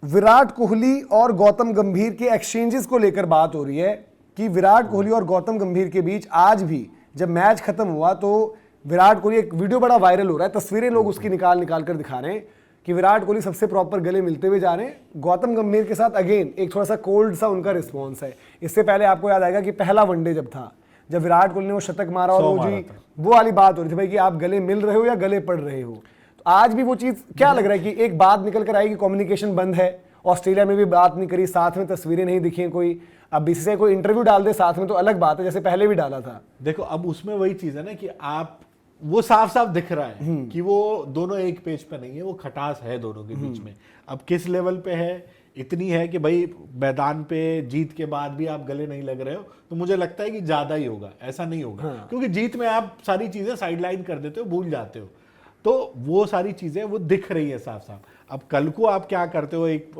विराट कोहली और गौतम गंभीर के एक्सचेंजेस को लेकर बात हो रही है कि विराट कोहली और गौतम गंभीर के बीच आज भी जब मैच खत्म हुआ तो विराट कोहली, एक वीडियो बड़ा वायरल हो रहा है, तस्वीरें लोग उसकी निकाल कर दिखा रहे हैं कि विराट कोहली सबसे प्रॉपर गले मिलते हुए जा रहे हैं। गौतम गंभीर के साथ अगेन एक थोड़ा सा कोल्ड सा उनका रिस्पॉन्स है। इससे पहले आपको याद आएगा कि पहला वनडे जब था, जब विराट कोहली ने वो शतक मारा और वो वाली बात हो रही थी भाई कि आप गले मिल रहे हो या गले पड़ रहे हो। तो आज भी वो चीज़ क्या लग रहा है कि एक बात निकल कर आएगी, कम्युनिकेशन बंद है, ऑस्ट्रेलिया में भी बात नहीं करी, साथ में तस्वीरें नहीं दिखी कोई, अब बीसीसीआई कोई इंटरव्यू डाल दे साथ में तो अलग बात है, जैसे पहले भी डाला था। देखो अब उसमें वही चीज है ना कि आप वो साफ साफ दिख रहा है कि वो दोनों एक पेज पे नहीं है, वो खटास है दोनों के बीच में। अब किस लेवल पे है, इतनी है कि भाई मैदान पे जीत के बाद भी आप गले नहीं लग रहे हो, तो मुझे लगता है कि ज्यादा ही होगा, ऐसा नहीं होगा। क्योंकि जीत में आप सारी चीजें साइडलाइन कर देते हो, भूल जाते हो, तो वो सारी चीजें वो दिख रही है साफ साफ। अब कल को आप क्या करते हो, एक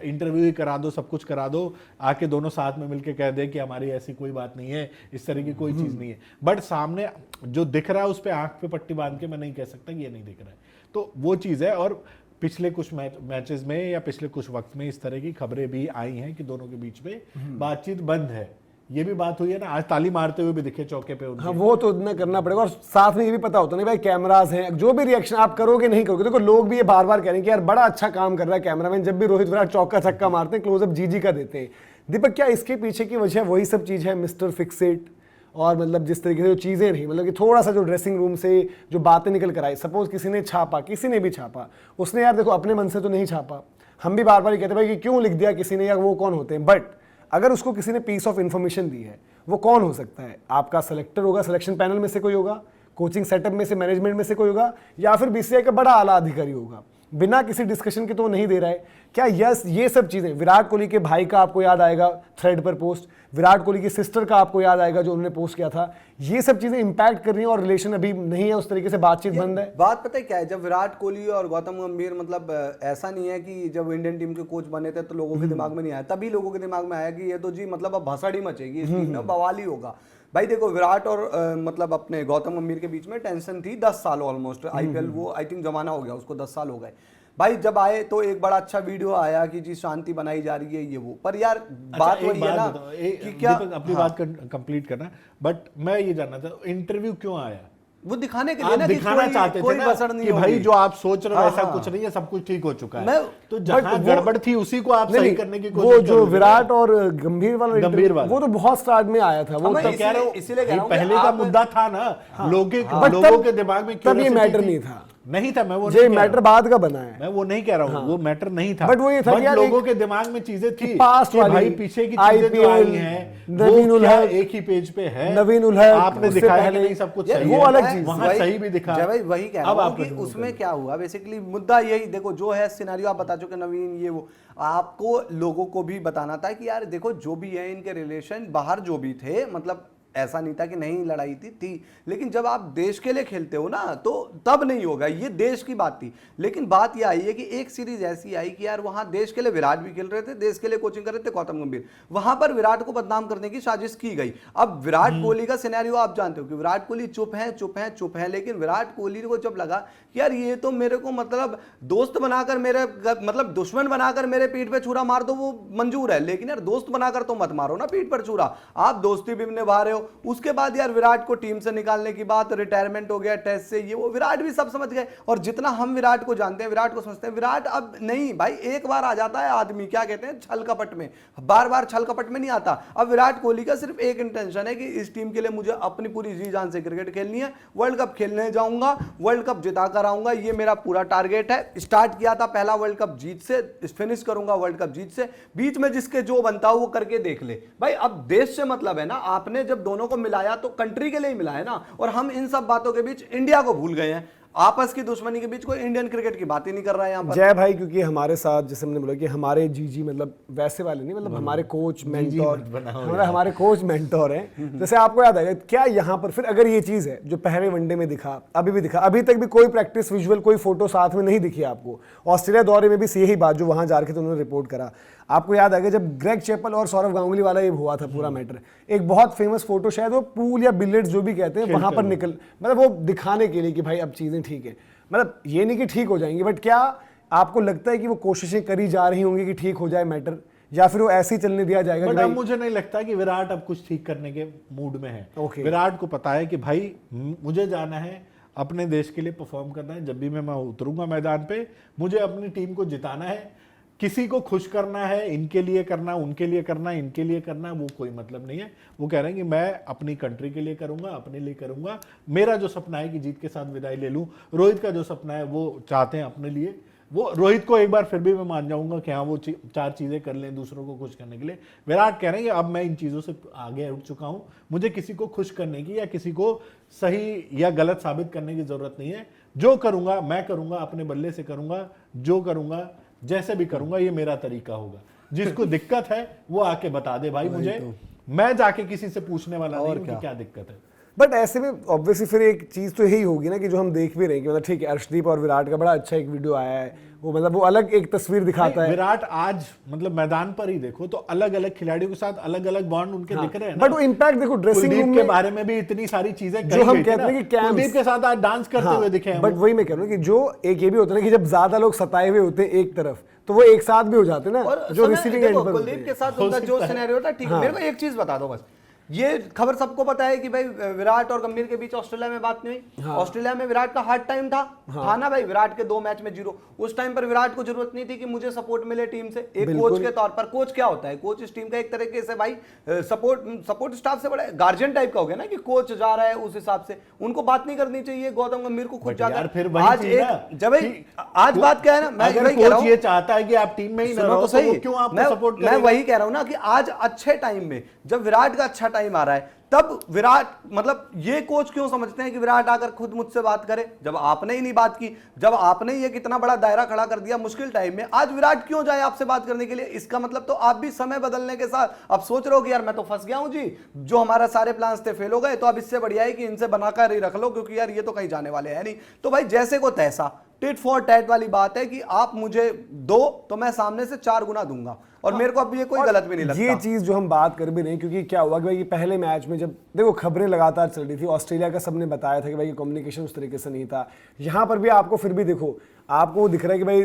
इंटरव्यू ही करा दो, सब कुछ करा दो, आके दोनों साथ में मिलके कह दे कि हमारी ऐसी कोई बात नहीं है, इस तरह की कोई चीज नहीं है, बट सामने जो दिख रहा है उस पर आंख पे पट्टी बांध के मैं नहीं कह सकता कि ये नहीं दिख रहा है। तो वो चीज है। और पिछले कुछ मैचेस में या पिछले कुछ वक्त में इस तरह की खबरें भी आई हैं कि दोनों के बीच में बातचीत बंद है। ये भी बात हुई है ना, आज ताली मारते हुए भी दिखे चौके पे उनके। हाँ, वो तो इतना करना पड़ेगा और साथ में ये भी पता होता नहीं भाई कैमरास हैं, जो भी रिएक्शन आप करोगे नहीं करोगे। देखो लोग भी ये बार बार कह रहे हैं कि यार बड़ा अच्छा काम कर रहा है कैमरामैन, जब भी रोहित विराट चौका छक्का मारते हैं क्लोजअप जीजी का देते हैं। दीपक, क्या इसके पीछे की वजह वही सब चीज़ है, मिस्टर फिक्स इट, और मतलब जिस तरीके से जो चीज़ें रही, मतलब कि थोड़ा सा जो ड्रेसिंग रूम से जो बातें निकल कर आई, सपोज किसी ने छापा, किसी ने भी छापा, उसने यार देखो अपने मन से तो नहीं छापा, हम भी बार बार ये कहते भाई कि क्यों लिख दिया किसी ने या वो कौन होते हैं, बट अगर उसको किसी ने पीस ऑफ इन्फॉर्मेशन दी है, वो कौन हो सकता है? आपका सेलेक्टर होगा, सिलेक्शन पैनल में से कोई होगा, कोचिंग सेटअप में से, मैनेजमेंट में से कोई होगा, या फिर बीसीसीआई का बड़ा आला अधिकारी होगा। बिना किसी डिस्कशन के तो नहीं दे रहा है क्या? यस, ये सब चीजें, विराट कोहली के भाई का आपको याद आएगा थ्रेड पर पोस्ट, विराट कोहली की सिस्टर का आपको याद आएगा जो उन्होंने पोस्ट किया था, ये सब चीजें इंपैक्ट कर रही हैं और रिलेशन अभी नहीं है उस तरीके से, बातचीत बंद है। बात पता है क्या है, जब विराट कोहली और गौतम गंभीर, मतलब ऐसा नहीं है कि जब इंडियन टीम के कोच बने थे तो लोगों के दिमाग में नहीं आया, तभी लोगों के दिमाग में आया कि ये तो जी मतलब अब भसड़ी मचेगी इस टीम में, बवाल ही होगा। भाई देखो विराट और मतलब अपने गौतम गंभीर के बीच में टेंशन थी 10 साल ऑलमोस्ट, आईपीएल वो आई थिंक जमाना हो गया उसको, 10 साल हो गए भाई। जब आए तो एक बड़ा अच्छा वीडियो आया कि जी शांति बनाई जा रही है ये वो, पर यार बात वही है ना कि क्या अपनी बात कंप्लीट करना, बट मैं ये जानना था इंटरव्यू क्यों आया? वो दिखाने के लिए ना, दिखाना चाहते थे ना कि भाई जो आप सोच रहे हो ऐसा कुछ नहीं है, सब कुछ ठीक हो चुका है। तो जहां गड़बड़ थी उसी को आप सही करने की कोशिश। वो जो विराट और गंभीर वाला वो तो बहुत स्टार्ट में आया था, वो तो कह रहे हो, इसीलिए कह रहा हूं पहले का मुद्दा था ना, लोगों के दिमाग में तब ये मैटर नहीं था, नहीं था। मैं वो ये मैटर बाद का बना है, मैं वो नहीं कह रहा हूँ, वो मैटर नहीं था, बट वो ये था कि लोगों के दिमाग में चीजें थी पास्ट वाली, भाई पीछे की चीजें जो आई हैं, नवीन उल हक एक ही पेज पे है, नवीन उल हक आपने दिखाया कि नहीं सब कुछ सही है, वो अलग चीज, वहां सही भी दिखा। भाई वही कह रहा हूं कि उसमें क्या हुआ बेसिकली, मुद्दा यही देखो जो है सिनेरियो आप बता चुके नवीन, ये वो आपको लोगों को भी बताना था कि यार देखो जो भी है इनके रिलेशन बाहर जो भी थे, मतलब ऐसा नहीं था कि नहीं लड़ाई थी, लेकिन जब आप देश के लिए खेलते हो ना तो तब नहीं होगा, ये देश की बात थी। लेकिन बात यह आई है कि एक सीरीज ऐसी आई कि यार वहां देश के लिए विराट भी खेल रहे थे, देश के लिए कोचिंग कर रहे थे गौतम गंभीर, वहां पर विराट को बदनाम करने की साजिश की गई। अब विराट कोहली का सिनेरियो आप जानते हो कि विराट कोहली चुप है, लेकिन विराट कोहली को जब लगा कि यार ये तो मेरे को मतलब दोस्त बनाकर मेरे मतलब दुश्मन बनाकर मेरे पीठ पे छुरा मार दो वो मंजूर है, लेकिन यार दोस्त बनाकर तो मत मारो ना पीठ पर छुरा, आप दोस्ती भी निभा रहे हो। उसके बाद यार विराट को टीम से निकालने की बात, रिटायरमेंट हो गया टेस्ट से, ये वो विराट भी सब समझ गए। और जितना हम विराट को जानते हैं, विराट को समझते हैं, विराट अब नहीं भाई, एक बार आ जाता है आदमी, क्या कहते हैं छल कपट में, बार बार छल कपट में नहीं आता। अब विराट कोहली का सिर्फ एक इंटेंशन है कि इस टीम के लिए मुझे अपनी पूरी जी जान से क्रिकेट खेलनी है, वर्ल्ड कप खेलने जाऊंगा, वर्ल्ड कप जिता कर आऊंगा, ये मेरा पूरा टारगेट है। स्टार्ट किया था पहला वर्ल्ड कप जीत से, फिनिश करूंगा वर्ल्ड कप जीत से, बीच में जिसके जो बनता हो वो करके देख ले भाई। अब देश से मतलब है ना, आपने जब दोनों को मिलाया तो कंट्री के लिए ही मिला है ना, और हम इन सब बातों के बीच इंडिया को भूल गए हैं, आपस की दुश्मनी के बीच कोई इंडियन क्रिकेट की बात ही नहीं कर रहा है यहाँ पर। जय भाई, क्योंकि हमारे साथ जैसे हमने बोला कि हमारे जीजी मतलब वैसे वाले नहीं, मतलब हमारे कोच मेंटोर, हमारे कोच मेंटोर हैं। जैसे आपको याद आएगा क्या यहाँ पर फिर अगर ये चीज़ है जो पहले वनडे में दिखा, अभी भी दिखा, अभी तक भी कोई प्रैक्टिस विजुअल कोई फोटो साथ में नहीं दिखी आपको। ऑस्ट्रेलिया दौरे में भी यही बात जो वहाँ जा रखे थे उन्होंने रिपोर्ट करा। आपको याद आएगा जब ग्रेग चैपल और सौरव गांगुली वाला ये हुआ था पूरा मैटर, एक बहुत फेमस फोटो शायद वो पूल या बिलियर्ड्स जो भी कहते हैं वहां पर निकल, मतलब वो दिखाने के लिए कि भाई अब चीजें ठीक है, मतलब ये नहीं कि ठीक हो जाएंगी, बट क्या आपको लगता है कि वो कोशिशें करी जा रही होंगी कि ठीक हो जाए मैटर, या फिर वो ऐसे ही चलने दिया जाएगा? बट अब मुझे नहीं लगता कि विराट अब कुछ ठीक करने के मूड में है। Okay. विराट को पता है कि भाई मुझे जाना है, अपने देश के लिए परफॉर्म करना है। जब भी मैं उतरूंगा मैदान पे, मुझे अपनी टीम को जिताना है। किसी को खुश करना है, इनके लिए करना, उनके लिए करना, इनके लिए करना, वो कोई मतलब नहीं है। वो कह रहे हैं कि मैं अपनी कंट्री के लिए करूंगा, अपने लिए करूंगा। मेरा जो सपना है कि जीत के साथ विदाई ले लूं, रोहित का जो सपना है वो चाहते हैं अपने लिए। वो रोहित को एक बार फिर भी मैं मान जाऊंगा कि हाँ वो चार चीजें कर लें दूसरों को खुश करने के लिए। विराट कह रहे हैं कि अब मैं इन चीजों से आगे उठ चुका हूं, मुझे किसी को खुश करने की या किसी को सही या गलत साबित करने की जरूरत नहीं है। जो करूंगा मैं करूंगा, अपने बल्ले से करूंगा, जो करूंगा जैसे भी करूंगा, ये मेरा तरीका होगा। जिसको दिक्कत है वो आके बता दे भाई मुझे, मैं जाके किसी से पूछने वाला नहीं हूं कि क्या दिक्कत है। बट ऐसे में ऑब्वियसली फिर एक चीज तो यही होगी ना कि जो हम देख भी रहे हैं कि मतलब ठीक है, अर्शदीप और विराट का बड़ा अच्छा एक वीडियो आया है, वो मतलब वो अलग एक तस्वीर दिखाता है। विराट आज मतलब मैदान पर ही देखो तो अलग अलग खिलाड़ियों के साथ अलग अलग बॉन्ड उनके दिख रहे हैं। बट वो इम्पैक्ट देखो ड्रेसिंग रूम के में बारे में भी इतनी सारी चीजें जो हम कहते हैं कि कुलदीप के साथ आज डांस करते हुए दिखे हैं। बट वही मैं कह रहा हूँ कि जो एक ये भी होता है ना कि जब ज्यादा लोग सताए हुए होते हैं एक तरफ, तो वो एक साथ भी हो जाते हैं ना, और जो रिसीविंग एंड पर कुलदीप के साथ उनका जो सिनेरियो था, ठीक है। मेरे को एक चीज बता दो बस, ये खबर सबको पता है कि भाई विराट और गंभीर के बीच ऑस्ट्रेलिया में बात नहीं हुई। ऑस्ट्रेलिया में विराट का हार्ड टाइम था ना भाई, विराट के 2 मैच में 0। उस टाइम पर विराट को जरूरत नहीं थी कि मुझे सपोर्ट मिले टीम से, एक कोच के तौर पर। कोच क्या होता है? कोच इस टीम का एक तरीके से भाई सपोर्ट स्टाफ से बड़ा गार्जियन टाइप का हो गया ना, कि कोच जा रहा है उस हिसाब से उनको बात नहीं करनी चाहिए। गौतम गंभीर को खुद जाकर आज एक जब आज बात क्या है ना, मैं वही कह रहा हूं, ये चाहता है कि आप टीम में ही ना रहो तो सही, क्यों आपको सपोर्ट करेगा? मैं वही कह रहा हूं ना कि आज अच्छे टाइम में जब विराट का अच्छा टाइम आ रहा है, तब विराट मतलब ये कोच क्यों समझते हैं कि विराट आकर खुद मुझसे बात करे, जब आपने ही नहीं बात की, जब आपने ये कितना बड़ा दायरा खड़ा कर दिया मुश्किल टाइम में, आज विराट क्यों जाए आपसे बात करने के लिए? इसका मतलब तो आप भी समय बदलने के साथ अब सोच रहे हो कि यार मैं तो फंस गया हूं जी, जो हमारा सारे प्लान्स थे फेल हो गए, तो अब इससे बढ़िया है कि इनसे बनाकर ही रख लो, क्योंकि यार ये तो कहीं जाने वाले हैं नहीं। तो भाई जैसे को तैसा, टिट फॉर टैट वाली बात है कि आप मुझे दो तो मैं सामने से 4 गुना दूंगा, और मेरे को अब ये कोई गलत भी नहीं लगता। ये चीज जो हम बात कर भी नहीं, क्योंकि क्या हुआ कि भाई पहले मैच में जब देखो खबरें लगातार चल रही थी, ऑस्ट्रेलिया का सबने बताया था कि भाई कम्युनिकेशन उस तरीके से नहीं था। यहाँ पर भी आपको फिर भी देखो, आपको दिख रहा है कि भाई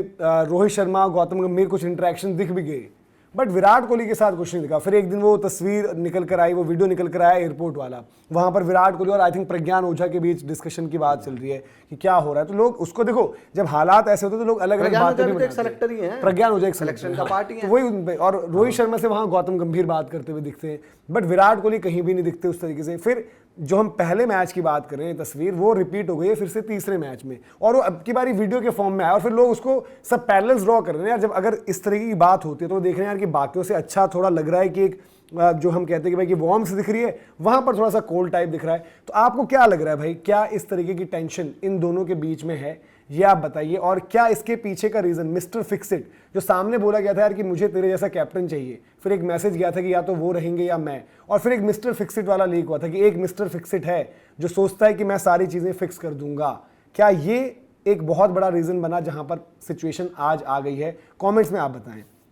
रोहित शर्मा, गौतम गंभीर कुछ इंटरेक्शन दिख भी गए, बट विराट कोहली के साथ कुछ नहीं दिखा। फिर एक दिन वो तस्वीर निकल कर आई, वो वीडियो निकल कर आया एयरपोर्ट वाला, वहां पर विराट कोहली और आई थिंक प्रज्ञान ओझा के बीच डिस्कशन की बात चल रही है कि क्या हो रहा है। तो लोग उसको देखो, जब हालात ऐसे होते तो लोग अलग अलग बातें भी सेलेक्टर ही हैं, प्रज्ञान ओझा एक सिलेक्शन का पार्टी है, तो वही। और रोहित शर्मा से वहां गौतम गंभीर बात करते हुए दिखते हैं, बट विराट कोहली कहीं भी नहीं दिखते उस तरीके से। फिर जो हम पहले मैच की बात कर रहे हैं, तस्वीर वो रिपीट हो गई है फिर से तीसरे मैच में, और वो अब की बारी वीडियो के फॉर्म में आया, और फिर लोग उसको सब पैरेलल्स ड्रॉ कर रहे हैं यार। जब अगर इस तरीके की बात होती है तो देख रहे हैं यार कि बाकियों से अच्छा थोड़ा लग रहा है कि एक जो हम कहते हैं कि भाई कि वार्म से दिख रही है, वहां पर थोड़ा सा कोल्ड टाइप दिख रहा है। तो आपको क्या लग रहा है भाई, क्या इस तरीके की टेंशन इन दोनों के बीच में है, ये आप बताइए। और क्या इसके पीछे का रीजन मिस्टर फिक्स इट, जो सामने बोला गया था यार कि मुझे तेरे जैसा कैप्टन चाहिए, फिर एक मैसेज गया था कि या तो वो रहेंगे या मैं, और फिर एक मिस्टर फिक्स इट वाला लीक हुआ था कि एक मिस्टर फिक्स इट है जो सोचता है कि मैं सारी चीजें फिक्स कर दूंगा। क्या ये एक बहुत बड़ा रीजन बना जहां पर सिचुएशन आज आ गई है? कमेंट्स में आप बताएं।